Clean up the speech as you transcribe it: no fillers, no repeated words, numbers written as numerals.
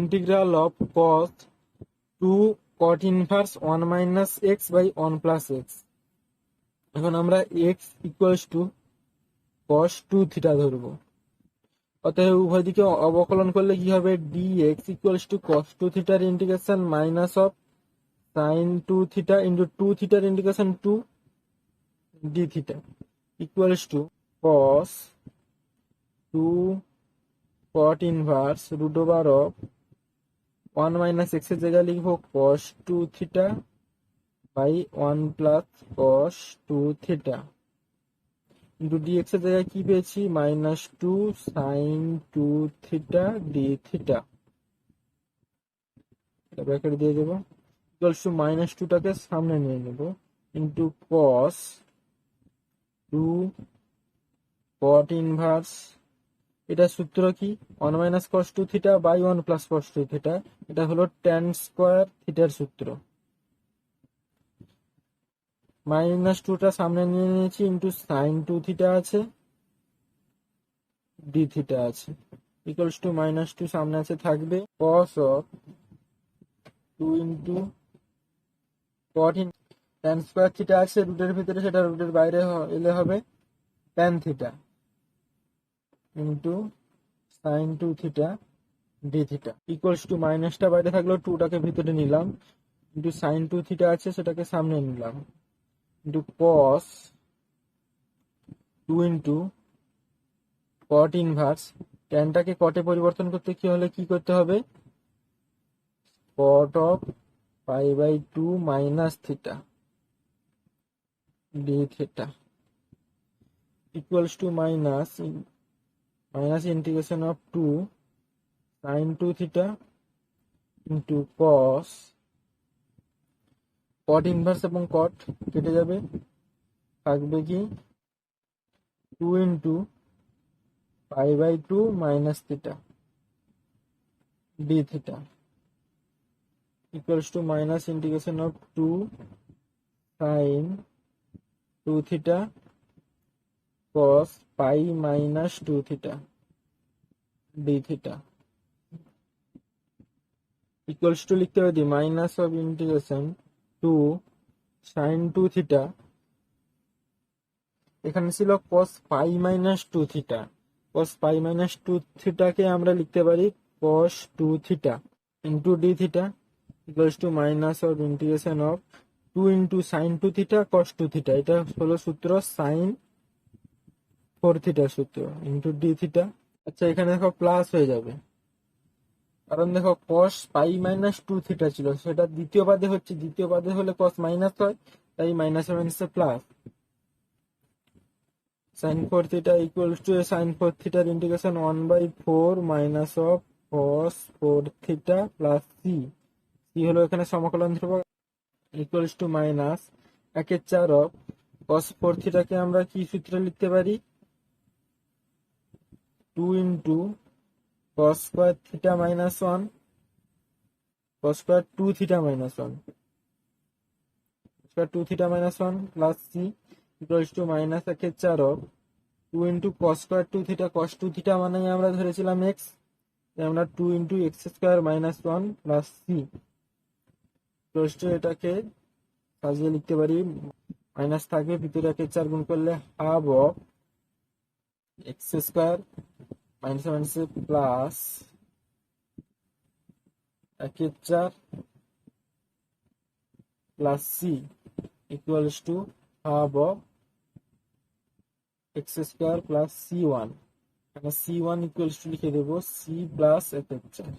Integral of cos 2 cot inverse 1 minus x by 1 plus x. এখন আমরা x equals to cos 2 theta ধরবো। অতএব উভয় দিকে অবকলন করলে কি হবে, dx ইকুয়ালস টু cos 2 থিটার integration minus of sin 2 theta into 2 থিটার integration 2 d theta equals to cos 2 cot inverse root over of 1 minus x এর জায়গায় লিখবো cos 2 theta by 1 plus cos 2 theta into dx এর জায়গায় কি পেয়েছি, minus 2 sin 2 theta d theta. এটা bracket দিয়ে দেবো, ইকুয়ালস টু মাইনাস 2 টাকে সামনে নিয়ে নেব ইন্টু cos 2 cot ইনভার্স, এটা সূত্র কি 1 minus cos 2 theta by 1 plus cos 2 theta, এটা হলো tan স্কয়ার থিটার সূত্র। মাইনাস 2টা সামনে নিয়ে নিয়েছি ইন্টু sin 2 থিটা আছে d থিটা আছে ইকুয়ালস টু মাইনাস 2 সামনে আছে থাকবে cos of 2 into cot tan square theta আছে রুটের ভিতরে, সেটা রুটের বাইরে এলে হবে tan theta into sin 2 theta d theta equals two মাইনাসটা বাইরে থাকলো, 2টাকে ভিতরে নিলাম ইন্টু sin 2 থিটা আছে সেটাকে সামনে নিলাম into cos 2 into cot inverse, ট্যানটাকে কটে পরিবর্তন করতে কি হলে কি করতে হবে, cot of pi by 2 minus theta d theta equals to minus integration of 2 sin 2 theta into cos cot inverse এবং cot কেটে যাবে, থাকবে কি 2 into pi by 2 minus theta d theta equals to minus integration of 2 sin 2 theta cos pi minus 2 theta d theta equals two লিখতে পারি minus of integration 2 sin 2 theta, এখানে ছিল cos pi minus 2 theta, cos pi minus 2 থিটাকে আমরা লিখতে পারি cos 2 theta into d theta equals to minus of integration of 2 into sin 2 theta cos 2 theta, এটা হলো সূত্র sin 4 থিটার সূত্র ইন্টু d থিটা। আচ্ছা এখানে দেখো প্লাস হয়ে যাবে, কারণ দেখো cos পাই মাইনাস 2 থিটা ছিল, সেটা দ্বিতীয় পাদে হচ্ছে, দ্বিতীয় পাদে হলে cos মাইনাস হয়, তাই মাইনাসে মাইনাসে plus sin 4 theta equals to sin 4 থিটার integration 1/4 minus of cos 4 theta plus C, C হলো এখানে সমকলন ধ্রুবক equals to minus 1/4 of cos 4 থিটাকে আমরা কি সূত্রে লিখতে পারি, 2 into cos square theta minus 1 cos square 2 theta minus 1 square 2 theta minus 1 plus C equals to minus 1/4 of 2 into cos square 2 theta, cos 2 theta মানে আমরা ধরেছিলাম x, তাই আমরা 2 into x square minus 1 plus C equals to, এটাকে সাজিয়ে লিখতে পারি minus থাকবে ভিতরে 1/4 গুণ করলে half of x square minus minus plus 1/4 plus C equals to half of x square plus c1, এখানে c1 ইকুয়ালস টু লিখে দেবো c প্লাস 1/4।